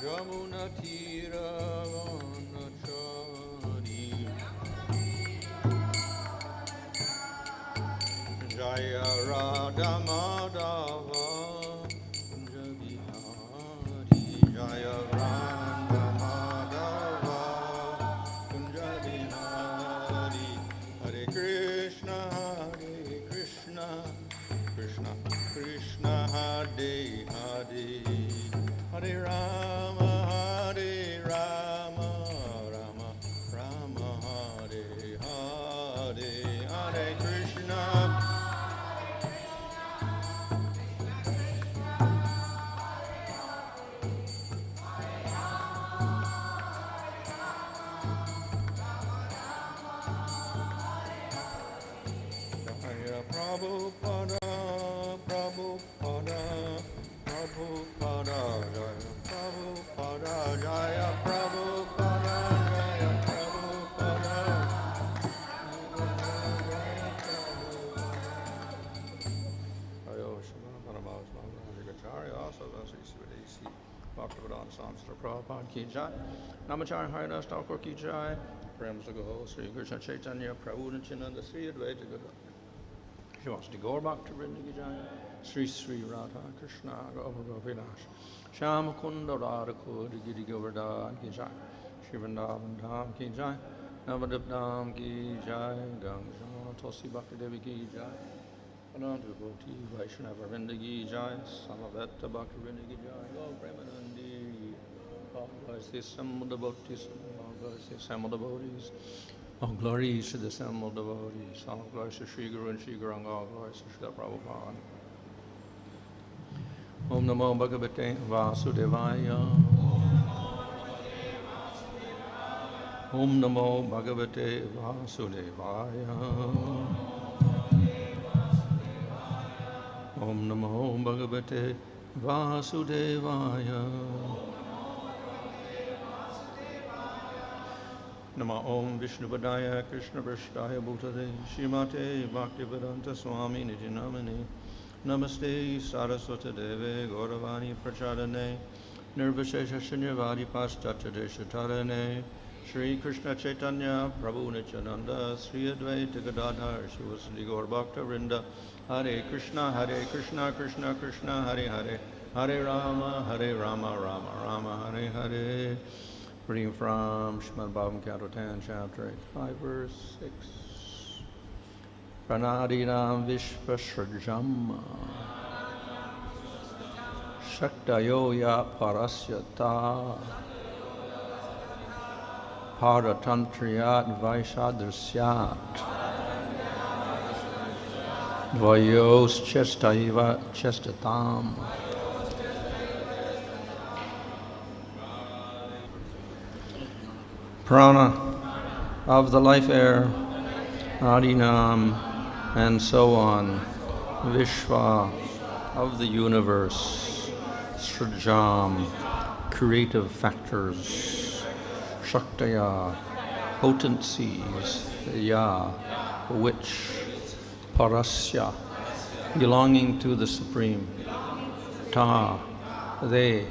Jamuna Tira Vanachari Jaya Radha Madhava Kunja Bihari Jaya Radha Madhava Kunja Bihari Hare Krishna Krishna Krishna Hare Hare Hare Rama Rama Rama Hare Hare Hare Krishna Jaya Prabhupada Prabhupada Prabhupada Jaya Prabhupada Jaya Prabhupada Jaya Prabhupada Ayo Shivana Paramahamsa Madhurikacharya also Sri Sivadesi Bhaktivedanta Swami Srila Prabhupada Ki Jai Namacharya Haridas Thakur Ki Jai Prem Sagaho Sri Krishna Chaitanya Prabhu Nityananda Sri Advaita Gadadhara Shivasti Gaur Bhaktivinoda Ki Jai Sri Sri Radha Krishna Gaur Gopinash Shama Kunda Radha Kodi Giri Govardhan Ki Jai Shivandavan Dham Ki Jai Navadip Dham Ki Jai Ganga Tosi Bhakti Devi Ki Jai Ananta Vibhuti Vaishnava Vrinda Ki Jai Samaveta Bhakti Vrinda Ki Jai Gaur Premanandi All glories to the assembled devotees All glories to the assembled devotees All glories to the assembled devotees All glories to Sri Guru and Sri Gauranga All glories to Srila Prabhupada Om Namo Bhagavate Vasudevaya Om Namo Bhagavate Vasudevaya Om Namo Bhagavate Vasudevaya Nama Om Vishnupadaya Krishna Prasthaya Bhutade Shrimate Bhaktivedanta Swami Nijinamani Namaste Saraswati Deve Gauravani Prachadane Nirvashesha Shunyavadi Paschatadesha Tarane Shri Krishna Chaitanya Prabhu Nityananda Sri Advaita Gadadhar Shivasadi Gaur Bhakta Vrinda Hare Krishna Krishna Krishna Hare Hare Hare Rama Rama Rama Hare Hare Reading from Srimad Bhagavatam Canto 10, Chapter 8, 5, verse 6. Pranadinam Vishvasrajam Shaktayoya Parasyata Paratantriyat Vaishadrisyat Dvayos Chestaiva Chestatam Prana of the life air, Adinam, and so on, Vishva of the universe, Srajam, creative factors, Shaktaya, potencies, Ya, which, Parasya, belonging to the Supreme, Ta, they,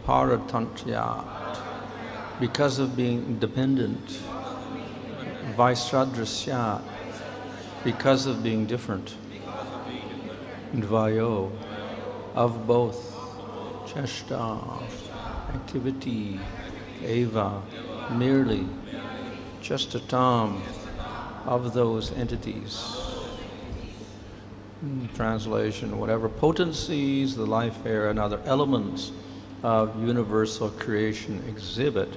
Paratantyat, because of being dependent, Vaishradrasyat, because of being different, Dvayo, of both, Cheshta, activity, Eva, merely, Chestatam, of those entities. Translation, whatever potencies the life air and other elements of universal creation exhibit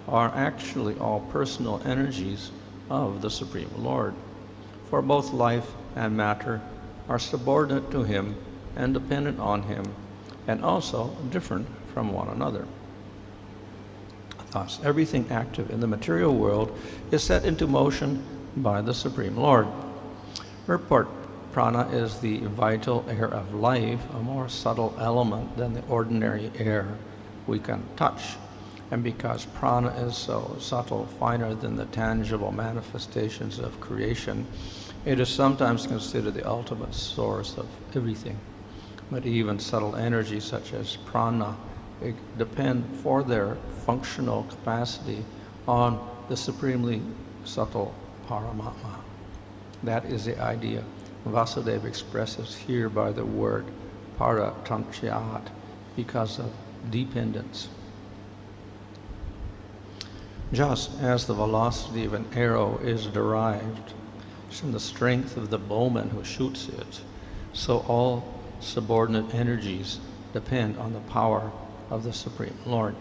are actually all personal energies of the Supreme Lord. For both life and matter are subordinate to Him and dependent on Him, and also different from one another. Thus, everything active in the material world is set into motion by the Supreme Lord. Purport: prana is the vital air of life, a more subtle element than the ordinary air we can touch. And because prana is so subtle, finer than the tangible manifestations of creation, it is sometimes considered the ultimate source of everything. But even subtle energies such as prana depend for their functional capacity on the supremely subtle Paramatma. That is the idea Vasudeva expresses here by the word paratantyat, because of dependence. Just as the velocity of an arrow is derived from the strength of the bowman who shoots it, so all subordinate energies depend on the power of the Supreme Lord.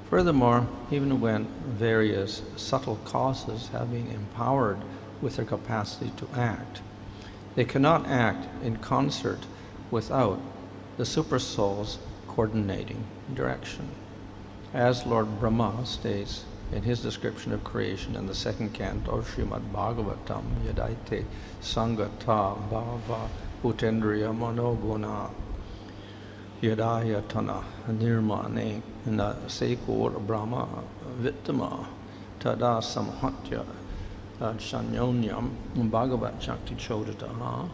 Furthermore, even when various subtle causes have been empowered with their capacity to act, they cannot act in concert without the Supersoul's coordinating direction. As Lord Brahma states in his description of creation in the second canto of Srimad Bhagavatam, Yadaite Sangata Bhava Utendriya Manoguna Yadayatana Nirmane Na Sekur Brahma Vittama Tada Samhatya Shanyonyam Bhagavat Shakti Chodataha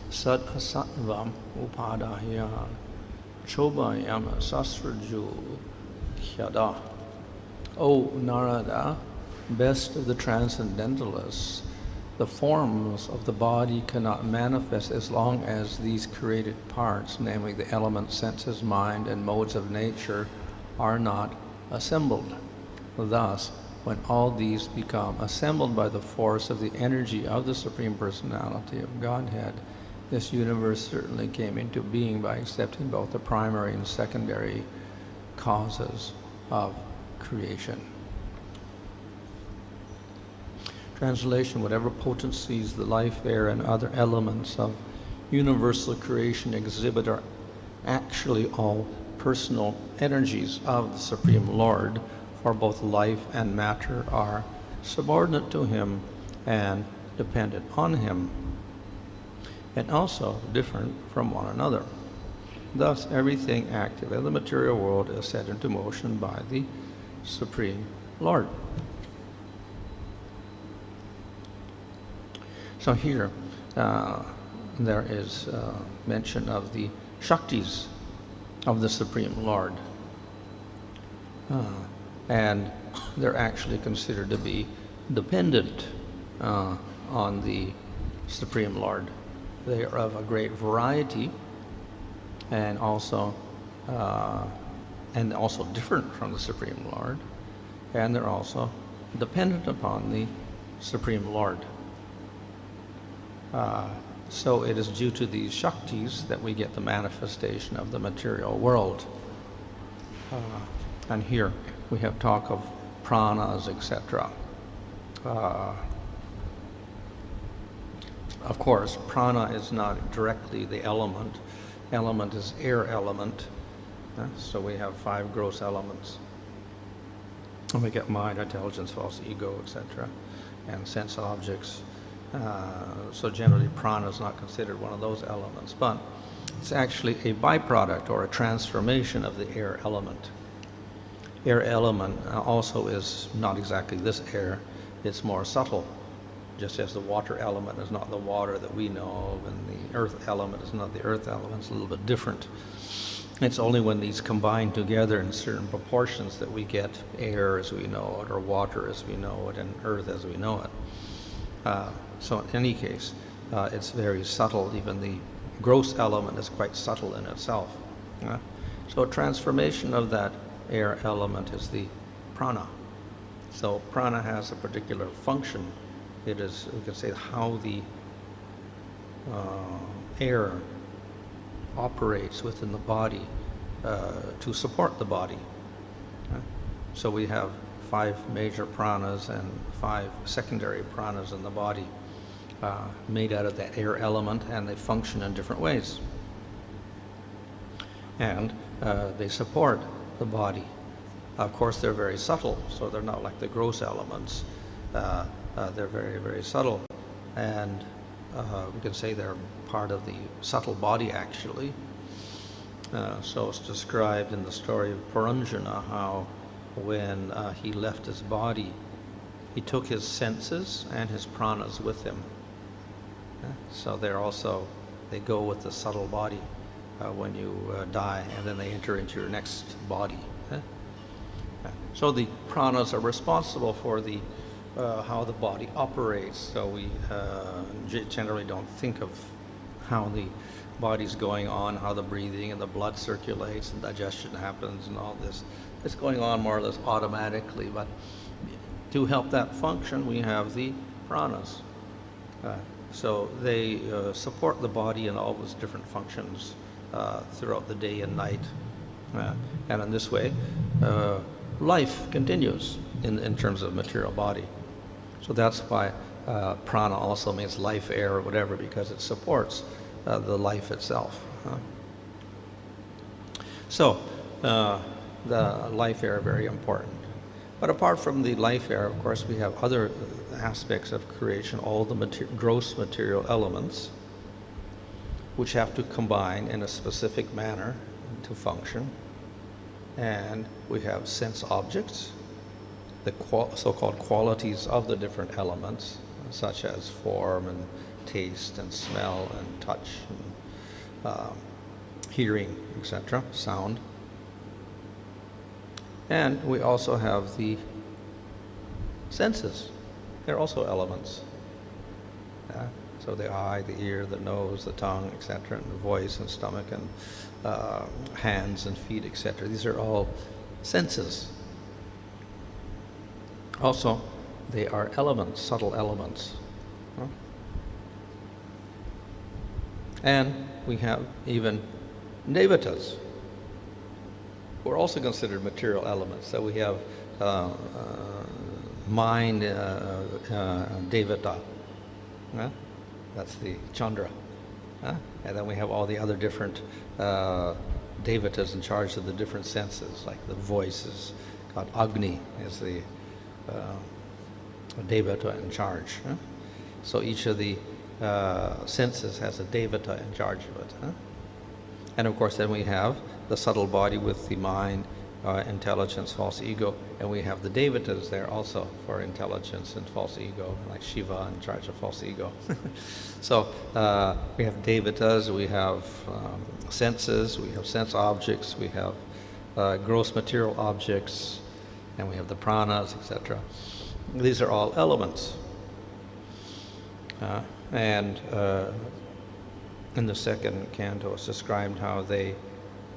Sat Asatvam Upadahya Chobayam Sasraju Khyada. O Narada, best of the transcendentalists, the forms of the body cannot manifest as long as these created parts, namely the elements, senses, mind, and modes of nature, are not assembled. Thus, when all these become assembled by the force of the energy of the Supreme Personality of Godhead, this universe certainly came into being by accepting both the primary and secondary causes of creation. Translation: whatever potencies the life, air, and other elements of universal creation exhibit are actually all personal energies of the Supreme Lord, for both life and matter are subordinate to Him and dependent on Him, and also different from one another. Thus, everything active in the material world is set into motion by the Supreme Lord. So here, there is mention of the Shaktis of the Supreme Lord. And they're actually considered to be dependent on the Supreme Lord. They are of a great variety and also different from the Supreme Lord, and they're also dependent upon the Supreme Lord. So it is due to these Shaktis that we get the manifestation of the material world. And here we have talk of pranas, etc. Of course, prana is not directly the element. Element is air element. So we have 5 gross elements. And we get mind, intelligence, false ego, etc. and sense objects. So generally prana is not considered one of those elements, but it's actually a byproduct or a transformation of the air element. Air element also is not exactly this air, it's more subtle, just as the water element is not the water that we know of, and the earth element is not the earth element. It's a little bit different. It's only when these combine together in certain proportions that we get air as we know it, or water as we know it, and earth as we know it. So in any case, it's very subtle. Even the gross element is quite subtle in itself. So a transformation of that air element is the prana. So prana has a particular function. It is, we could say, how the air operates within the body to support the body. So we have 5 major pranas and 5 secondary pranas in the body made out of that air element, and they function in different ways. And they support the body. Of course, they're very subtle, so they're not like the gross elements. They're very, very subtle, and we can say they're part of the subtle body, actually. So it's described in the story of Puranjana how when he left his body, he took his senses and his pranas with him. So they go with the subtle body. when you die, and then they enter into your next body. So the pranas are responsible for the how the body operates. So we generally don't think of how the body's going on, how the breathing and the blood circulates and digestion happens and all this. It's going on more or less automatically, but to help that function, we have the pranas. So they support the body in all those different functions throughout the day and night. And in this way, life continues in terms of material body. So that's why prana also means life, air, or whatever, because it supports the life itself. So the life air are very important. But apart from the life air, of course, we have other aspects of creation, all the gross material elements, which have to combine in a specific manner to function. And we have sense objects, the so-called qualities of the different elements, such as form and taste and smell and touch and hearing, etc., sound. And we also have the senses. They're also elements. So the eye, the ear, the nose, the tongue, etc., and the voice and stomach and hands and feet, etc. These are all senses. Also, they are elements, subtle elements. And we have even devatas, who are also considered material elements. So we have mind devata. That's the Chandra. And then we have all the other different devatas in charge of the different senses, like the voices. God Agni is the devata in charge. So each of the senses has a devata in charge of it. And of course then we have the subtle body with the mind, intelligence, false ego, and we have the devatas there also for intelligence and false ego, like Shiva in charge of false ego. So we have devatas, we have senses, we have sense objects, we have gross material objects, and we have the pranas, etc. These are all elements. And in the second canto it's described how they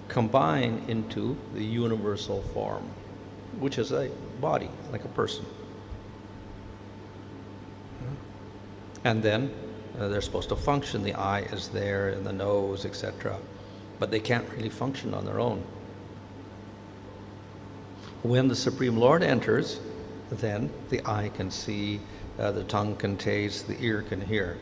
combine into the universal form, which is a body, like a person. And then they're supposed to function. The eye is there, and the nose, etc. But they can't really function on their own. When the Supreme Lord enters, then the eye can see, the tongue can taste, the ear can hear.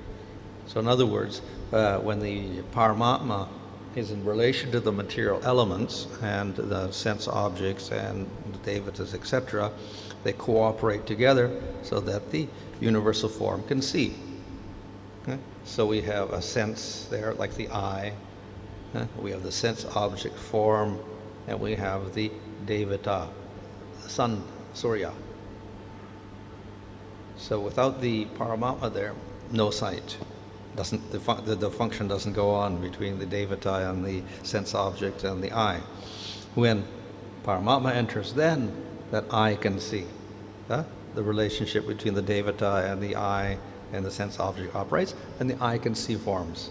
So in other words, when the Paramatma is in relation to the material elements and the sense objects and the devatas, etc., they cooperate together so that the universal form can see. So we have a sense there, like the eye. We have the sense object form, and we have the devata, the sun, Surya. So without the Paramatma there, no sight. The function doesn't go on between the devata and the sense object and the eye. When Paramatma enters, then that eye can see. The relationship between the devata and the eye and the sense object operates, and the eye can see forms.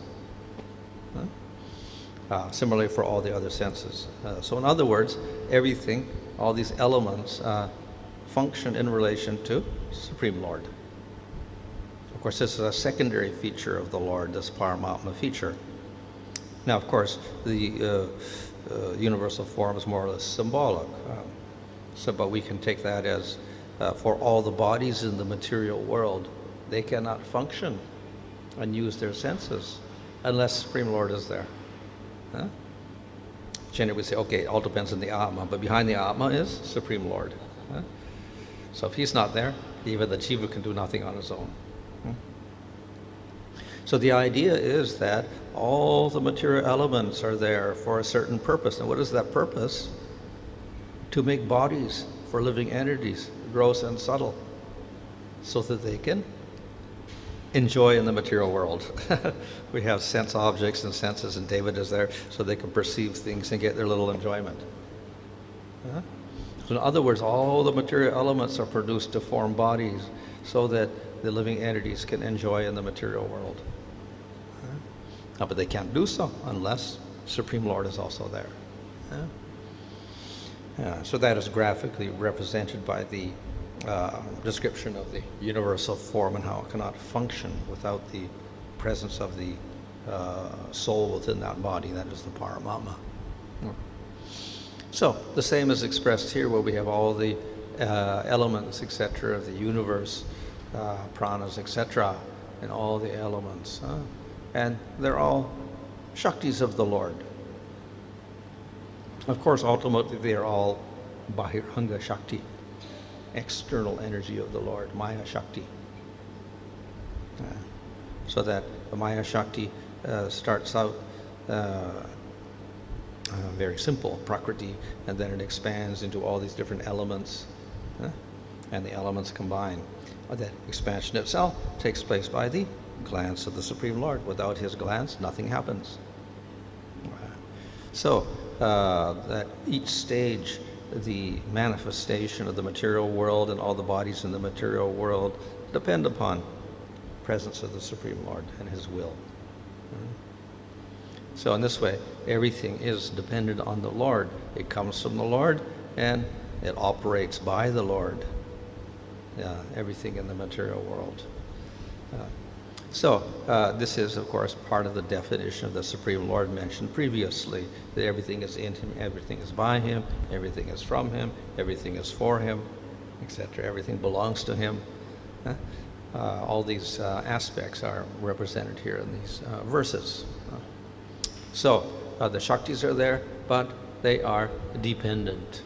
Similarly for all the other senses. So in other words, everything, all these elements function in relation to Supreme Lord. Of course, this is a secondary feature of the Lord, this Paramatma feature. Now, of course, the universal form is more or less symbolic. But we can take that as for all the bodies in the material world, they cannot function and use their senses unless Supreme Lord is there. Generally, we say, okay, it all depends on the Atma, but behind the Atma is Supreme Lord. So if he's not there, even the Jiva can do nothing on his own. So the idea is that all the material elements are there for a certain purpose. And what is that purpose? To make bodies for living entities, gross and subtle, so that they can enjoy in the material world. We have sense objects and senses, and David is there so they can perceive things and get their little enjoyment. So in other words, all the material elements are produced to form bodies so that the living entities can enjoy in the material world. But they can't do so unless Supreme Lord is also there. So that is graphically represented by the description of the universal form and how it cannot function without the presence of the soul within that body, that is the Paramatma. So the same is expressed here, where we have all the elements, etc., of the universe, pranas, etc., and all the elements. And they're all Shaktis of the Lord. Of course, ultimately, they are all Bahiranga Shakti, external energy of the Lord, Maya Shakti. So that the Maya Shakti starts out very simple, Prakriti, and then it expands into all these different elements, and the elements combine. That expansion itself takes place by the glance of the Supreme Lord. Without his glance, nothing happens. So that each stage, the manifestation of the material world and all the bodies in the material world depend upon the presence of the Supreme Lord and his will. So in this way, everything is dependent on the Lord. It comes from the Lord and it operates by the Lord. Everything in the material world. So this is, of course, part of the definition of the Supreme Lord mentioned previously, that everything is in him, everything is by him, everything is from him, everything is for him, etc. Everything belongs to him. All these aspects are represented here in these verses. So the Shaktis are there, but they are dependent.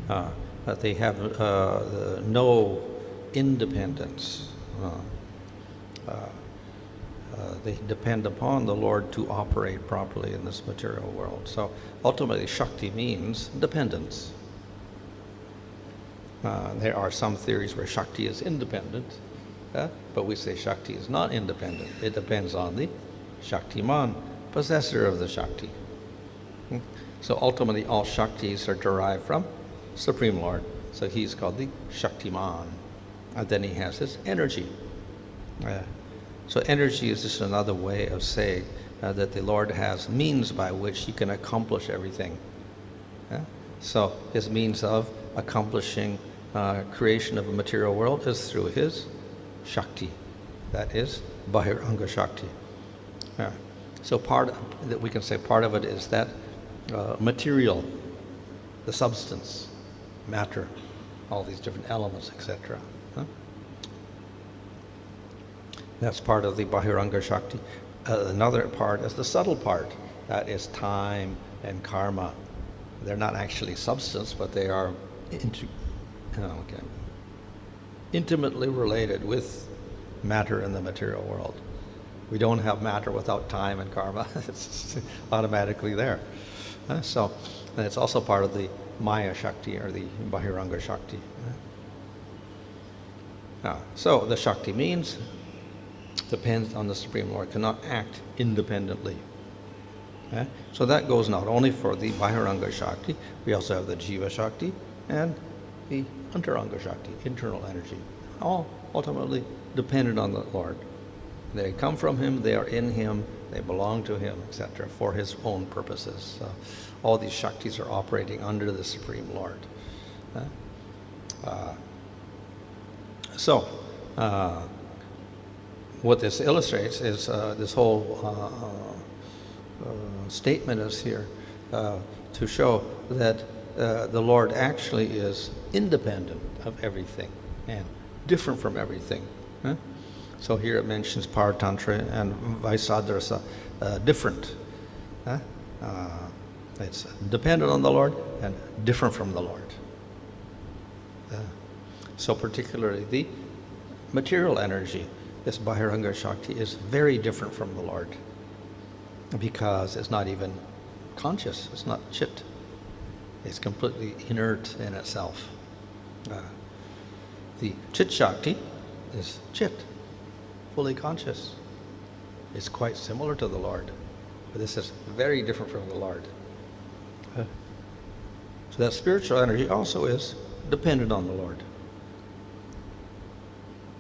But they have no independence. They depend upon the Lord to operate properly in this material world. So ultimately, Shakti means dependence. There are some theories where Shakti is independent, but we say Shakti is not independent. It depends on the Shaktiman, possessor of the Shakti. So ultimately, all Shaktis are derived from Supreme Lord. So he's called the Shaktiman. And then he has his energy. So energy is just another way of saying that the Lord has means by which he can accomplish everything. So his means of accomplishing creation of a material world is through his Shakti. That is Bahiranga Shakti. So part that we can say part of it is that material, the substance, matter, all these different elements, etc. That's part of the Bahiranga Shakti. Another part is the subtle part. That is time and karma. They're not actually substance, but they are intimately related with matter in the material world. We don't have matter without time and karma. It's automatically there. So and it's also part of the Maya Shakti or the Bahiranga Shakti. So the Shakti means depends on the Supreme Lord, cannot act independently. So that goes not only for the Bahiranga Shakti, we also have the Jiva Shakti and the Antaranga Shakti, internal energy, all ultimately dependent on the Lord. They come from him, they are in him, they belong to him, etc., for his own purposes. So all these Shaktis are operating under the Supreme Lord. What this illustrates is this whole statement is here to show that the Lord actually is independent of everything and different from everything. So here it mentions Paratantra and Vaisadrasa, different. It's dependent on the Lord and different from the Lord. So particularly the material energy, this Bahiranga Shakti, is very different from the Lord because it's not even conscious, it's not chit. It's completely inert in itself. The Chit Shakti is Chit, fully conscious. It's quite similar to the Lord, but this is very different from the Lord. So that spiritual energy also is dependent on the Lord.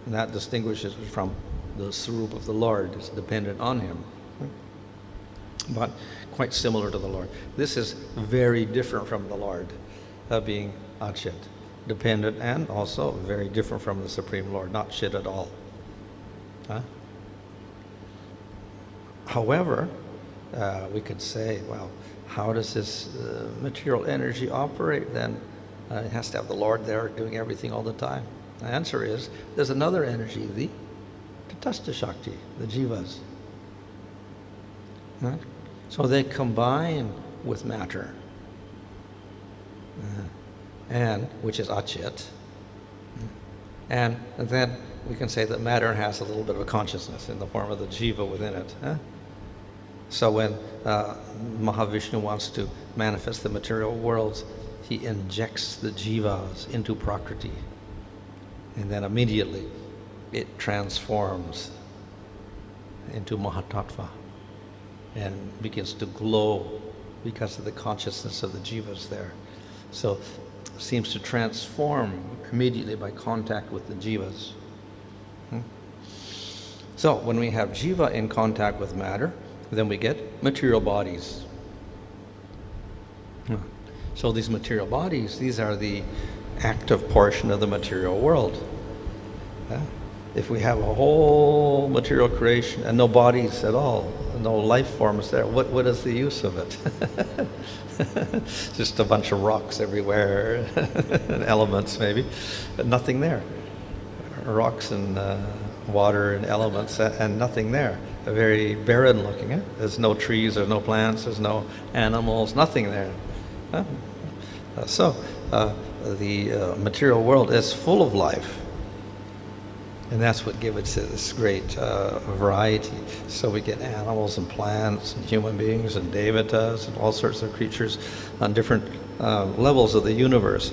And that distinguishes it from the Sarup of the Lord. It's dependent on him, but quite similar to the Lord. This is very different from the Lord, being Achit, dependent, and also very different from the Supreme Lord, not Chit at all. However, we could say, well, how does this material energy operate then? It has to have the Lord there doing everything all the time. The answer is, there's another energy, the Tatastha Shakti, the Jivas. So they combine with matter, and which is Achit. And then we can say that matter has a little bit of a consciousness in the form of the Jiva within it. So when Mahavishnu wants to manifest the material worlds, he injects the jivas into Prakriti. And then immediately it transforms into Mahatattva and begins to glow because of the consciousness of the jivas there. So it seems to transform immediately by contact with the jivas. So when we have jiva in contact with matter, then we get material bodies. So these material bodies, these are the active portion of the material world. If we have a whole material creation and no bodies at all, no life forms there, what is the use of it? Just a bunch of rocks everywhere, and elements maybe, but nothing there. Rocks and water and elements and nothing there. Very barren looking. There's no trees, there's no plants, there's no animals, nothing there. So the material world is full of life, and that's what gives it this great variety. So we get animals and plants and human beings and devatas and all sorts of creatures on different levels of the universe,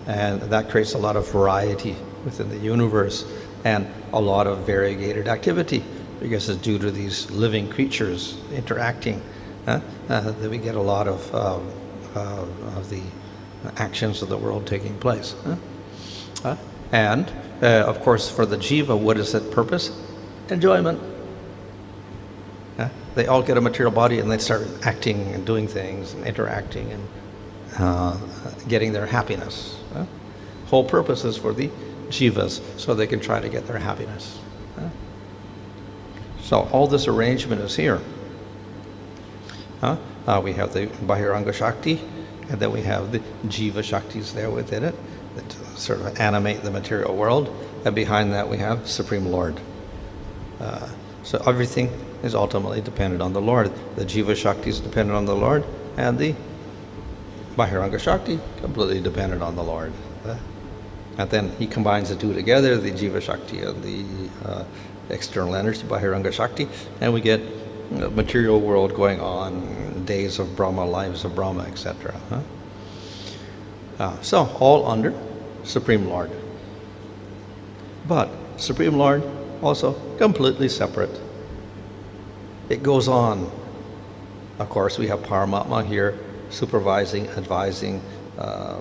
and that creates a lot of variety within the universe and a lot of variegated activity, because it's due to these living creatures interacting that we get a lot of the actions of the world taking place. And of course, for the jiva, what is its purpose? Enjoyment. They all get a material body and they start acting and doing things and interacting and getting their happiness. Whole purpose is for the jivas, so they can try to get their happiness. So all this arrangement is here. We have the Bahiranga Shakti, and then we have the Jiva Shaktis there within it that sort of animate the material world, and behind that we have Supreme Lord. So everything is ultimately dependent on the Lord. The Jiva Shakti is dependent on the Lord, and the Bahiranga Shakti completely dependent on the Lord. And then he combines the two together, the Jiva Shakti and the external energy, Bahiranga Shakti, and we get a material world going on, days of Brahma, lives of Brahma, etc. So all under Supreme Lord. But Supreme Lord also completely separate. It goes on. Of course, we have Paramatma here supervising, advising,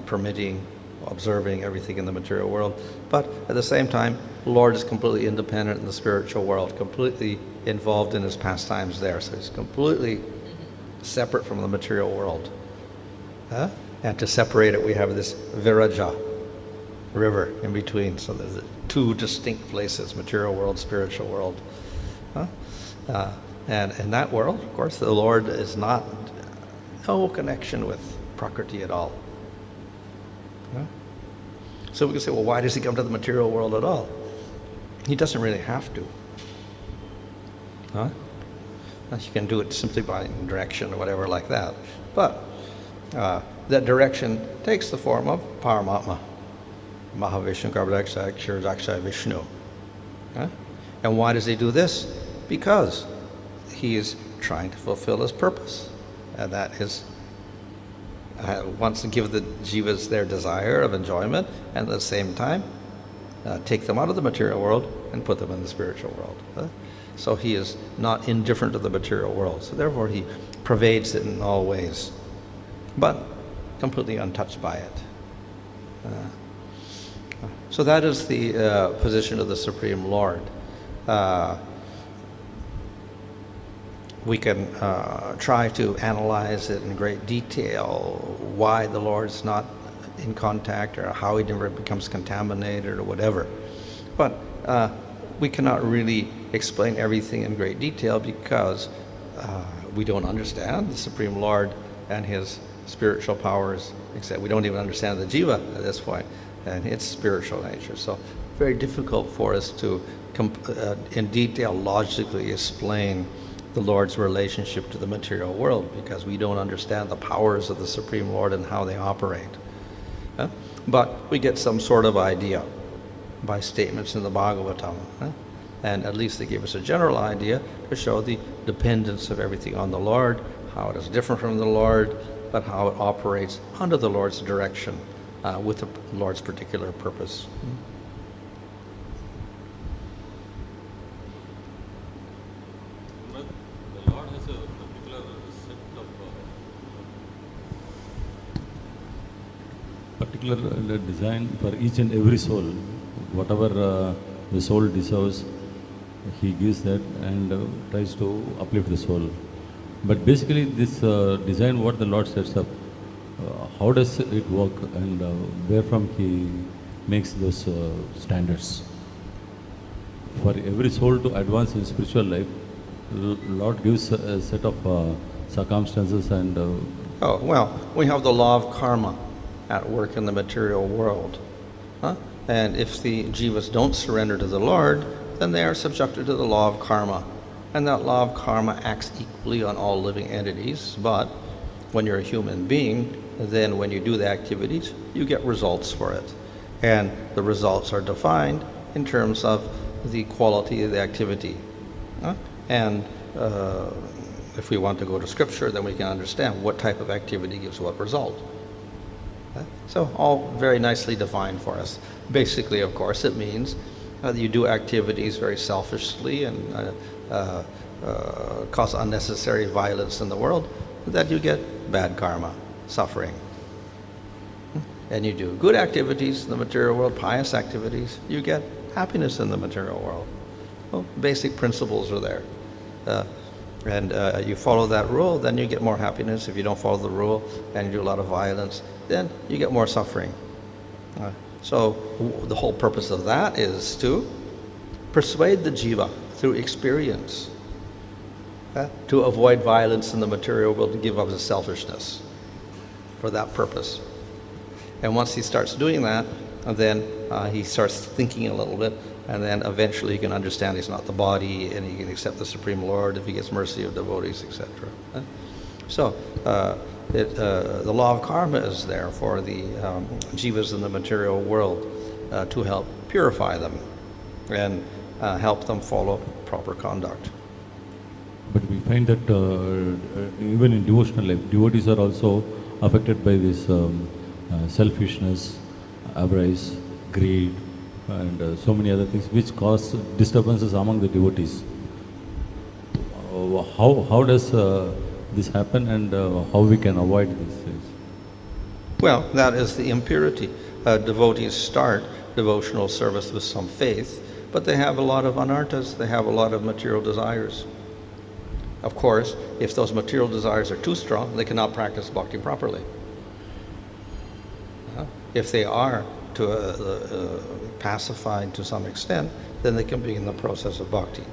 permitting, observing everything in the material world. But at the same time, Lord is completely independent in the spiritual world, completely involved in his pastimes there. So he's completely separate from the material world. And to separate it, we have this Viraja river in between. So there's two distinct places, material world, spiritual world. And in that world, of course, the Lord is no connection with Prakriti at all. So we can say, well, why does he come to the material world at all? He doesn't really have to. You can do it simply by direction or whatever like that. But that direction takes the form of Paramatma, Mahavishnu, Garbhodaksha, Kshirodaksha, Vishnu. And why does he do this? Because he is trying to fulfill his purpose. And that is, wants to give the jivas their desire of enjoyment, and at the same time take them out of the material world and put them in the spiritual world. So he is not indifferent to the material world. So therefore he pervades it in all ways, but completely untouched by it. So that is the position of the Supreme Lord. We can try to analyze it in great detail, why the Lord's not in contact or how he never becomes contaminated or whatever. But we cannot really explain everything in great detail because we don't understand the Supreme Lord and his spiritual powers, except we don't even understand the jiva at this point and its spiritual nature. So very difficult for us to in detail logically explain the Lord's relationship to the material world because we don't understand the powers of the Supreme Lord and how they operate. But we get some sort of idea by statements in the Bhagavatam. And at least they give us a general idea to show the dependence of everything on the Lord, how it is different from the Lord, but how it operates under the Lord's direction with the Lord's particular purpose. The Lord has a particular design for each and every soul. Whatever the soul deserves, he gives that and tries to uplift the soul. But basically this design what the Lord sets up, how does it work and where from he makes those standards? For every soul to advance in spiritual life, Lord gives a set of circumstances and... Oh, well, we have the law of karma at work in the material world. And if the jivas don't surrender to the Lord, then they are subjected to the law of karma. And that law of karma acts equally on all living entities, but when you're a human being, then when you do the activities, you get results for it. And the results are defined in terms of the quality of the activity. And if we want to go to scripture, then we can understand what type of activity gives what result. So all very nicely defined for us. Basically, of course, it means you do activities very selfishly and cause unnecessary violence in the world, that you get bad karma, suffering. And you do good activities in the material world, pious activities, you get happiness in the material world. Well, basic principles are there. And you follow that rule, then you get more happiness. If you don't follow the rule and you do a lot of violence, then you get more suffering. So the whole purpose of that is to persuade the jiva through experience to avoid violence in the material world, to give up his selfishness for that purpose. And once he starts doing that, then he starts thinking a little bit, and then eventually he can understand he's not the body, and he can accept the Supreme Lord if he gets mercy of devotees, etc. So the law of karma is there for the jivas in the material world to help purify them and help them follow proper conduct. But we find that even in devotional life, devotees are also affected by this selfishness, avarice, greed, and so many other things which cause disturbances among the devotees. How does this happen, and how we can avoid these things? Well, that is the impurity. Devotees start devotional service with some faith, but they have a lot of anarthas, they have a lot of material desires. Of course, if those material desires are too strong, they cannot practice bhakti properly. If they are pacified to some extent, then they can begin the process of bhakti.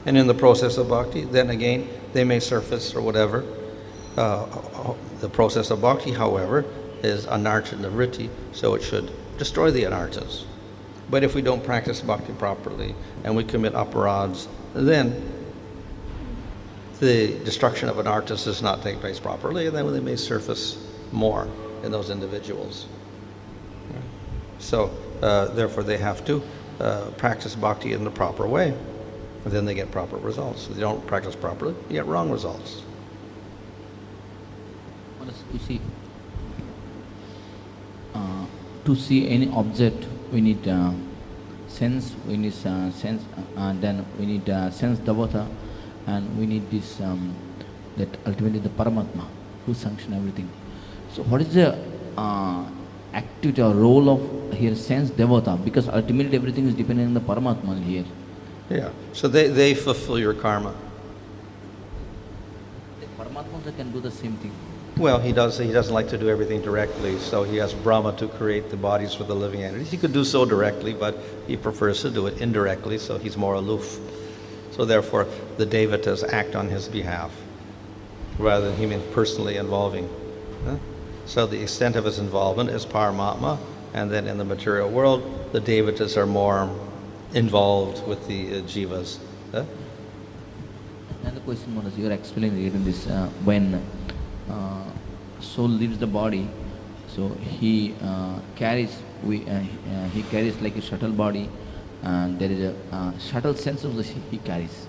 And in the process of bhakti, then again, they may surface or whatever. The process of bhakti, however, is anartha nivritti, so it should destroy the anarthas. But if we don't practice bhakti properly and we commit aparadhas, then the destruction of anarthas does not take place properly, and then they may surface more in those individuals. So therefore they have to practice bhakti in the proper way, and then they get proper results. If they don't practice properly, you get wrong results. To see any object we need sense, we need sense, then we need sense devata, and we need this that ultimately the Paramatma who sanction everything. So what is the activity or role of here sense devata? Because ultimately everything is dependent on the Paramatma here. Yeah. So they fulfill your karma. The Paramatma also can do the same thing. Well, he does. He doesn't like to do everything directly, so he has Brahma to create the bodies for the living entities. He could do so directly, but he prefers to do it indirectly, so he's more aloof. So therefore, the devatas act on his behalf, rather than him personally involving. Huh? So the extent of his involvement is Paramatma, and then in the material world, the devatas are more involved with the jivas. Huh? Another question was you are explaining regarding this when soul leaves the body, so he carries he carries like a shuttle body, and there is a shuttle sense of the he carries.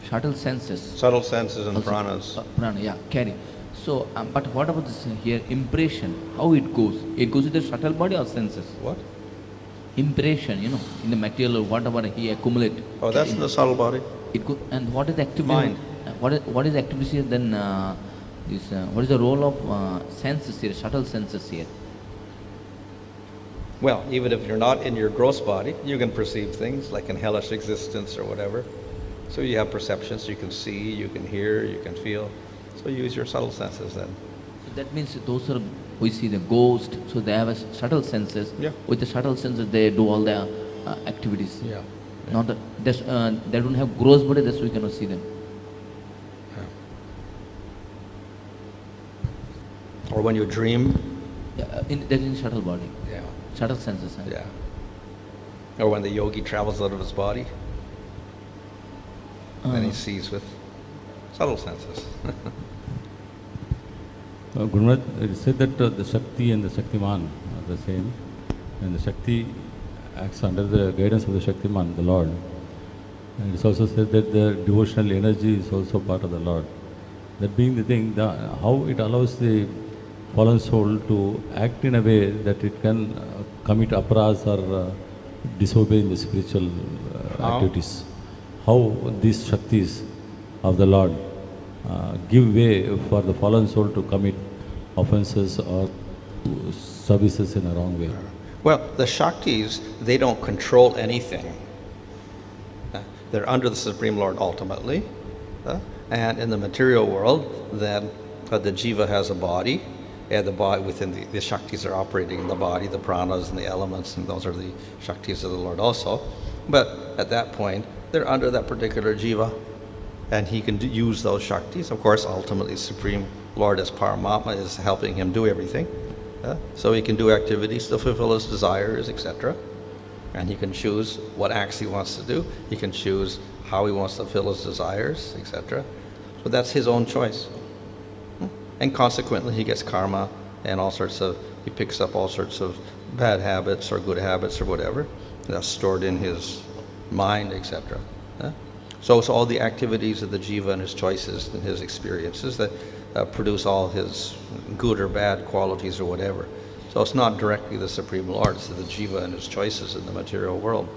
Shuttle senses. Subtle senses and Also, pranas. Prana, yeah, carry. So, but what about this here impression? How it goes? It goes with the shuttle body or senses? What? Impression, in the material or whatever he accumulate. Oh, that's in the subtle body. It go, and what is the activity? Mind. What is the activity here then? This what is the role of senses here? Shuttle senses here. Well, even if you're not in your gross body, you can perceive things like in hellish existence or whatever. So you have perceptions, you can see, you can hear, you can feel. So use your subtle senses then. So that means those are, we see the ghost, so they have a shuttle senses. Yeah. With the shuttle senses, they do all the activities. Yeah. Not that they don't have gross body, that's why we cannot see them. Or when you dream. Yeah, that is in shuttle body. Yeah. Shuttle senses. Yeah. Or when the yogi travels out of his body, then he sees with subtle senses. Guru Maharaj, it is said that the Shakti and the Shaktiman are the same, and the Shakti acts under the guidance of the Shaktiman, the Lord. And it is also said that the devotional energy is also part of the Lord. That being the thing, how it allows the fallen soul to act in a way that it can commit aparas or disobey in the spiritual activities. How these Shaktis of the Lord give way for the fallen soul to commit offenses or services in a wrong way. Well, the Shaktis, they don't control anything. They're under the Supreme Lord ultimately. And in the material world, then the jiva has a body, and the body within the Shaktis are operating in the body, the pranas and the elements, and those are the Shaktis of the Lord also. But at that point, they're under that particular jiva, and he can use those Shaktis. Of course, ultimately, Supreme Lord as Paramatma is helping him do everything. So he can do activities to fulfill his desires, etc. And he can choose what acts he wants to do. He can choose how he wants to fulfill his desires, etc. So that's his own choice. And consequently, he gets karma and he picks up all sorts of bad habits or good habits or whatever that's stored in his mind, etc. So it's all the activities of the jiva and his choices and his experiences that produce all his good or bad qualities or whatever. So it's not directly the Supreme Lord, it's the jiva and his choices in the material world,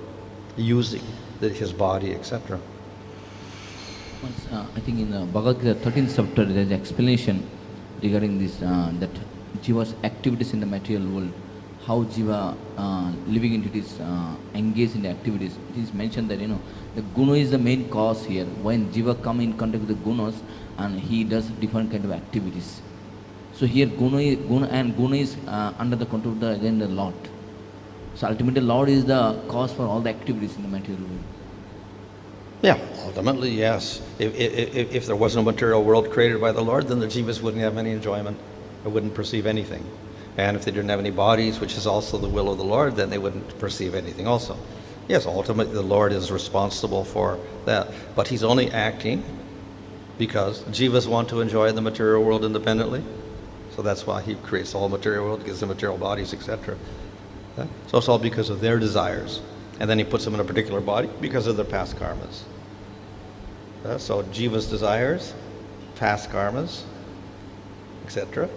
using his body, etc. I think in Bhagavad Gita 13th chapter there is an explanation regarding this, that jiva's activities in the material world, how jiva living entities engage in the activities. It is mentioned that the guna is the main cause here. When jiva come in contact with the gunas, and he does different kind of activities. So here guna is under the control of the Lord. So ultimately Lord is the cause for all the activities in the material world. Yeah, ultimately, yes. If there was no material world created by the Lord, then the jivas wouldn't have any enjoyment. They wouldn't perceive anything. And if they didn't have any bodies, which is also the will of the Lord, then they wouldn't perceive anything also. Yes, ultimately the Lord is responsible for that. But he's only acting because jivas want to enjoy the material world independently. So that's why he creates the whole material world, gives them material bodies, etc. So it's all because of their desires. And then he puts them in a particular body because of their past karmas. So jiva's desires, past karmas, etc.,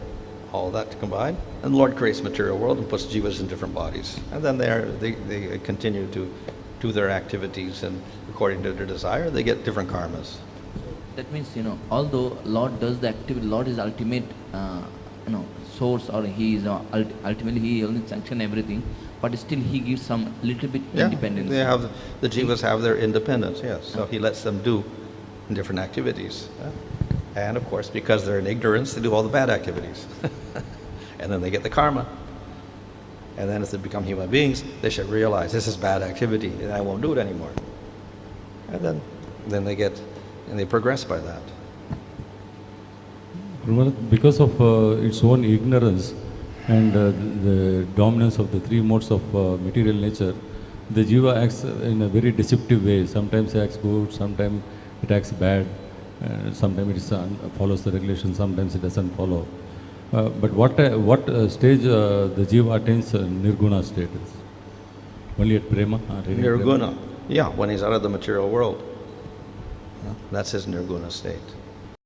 all that combined. And the Lord creates material world and puts jivas in different bodies. And then they continue to do their activities, and according to their desire, they get different karmas. That means, although Lord does the activity, Lord is ultimate, source, or He is ultimately He only sanction everything, but still He gives some little bit independence. The jivas have their independence, yes. So He lets them do different activities. And of course, because they're in ignorance, they do all the bad activities. And then they get the karma. And then as they become human beings, they should realize this is bad activity and I won't do it anymore. And then they progress by that. Because of its own ignorance and the dominance of the three modes of material nature, the jiva acts in a very deceptive way. Sometimes it acts good, sometimes it acts bad, sometimes it follows the regulations, sometimes it doesn't follow. But what stage the jiva attains nirguna status? Only at prema? Nirguna, yeah, when he's out of the material world. That's his nirguna state.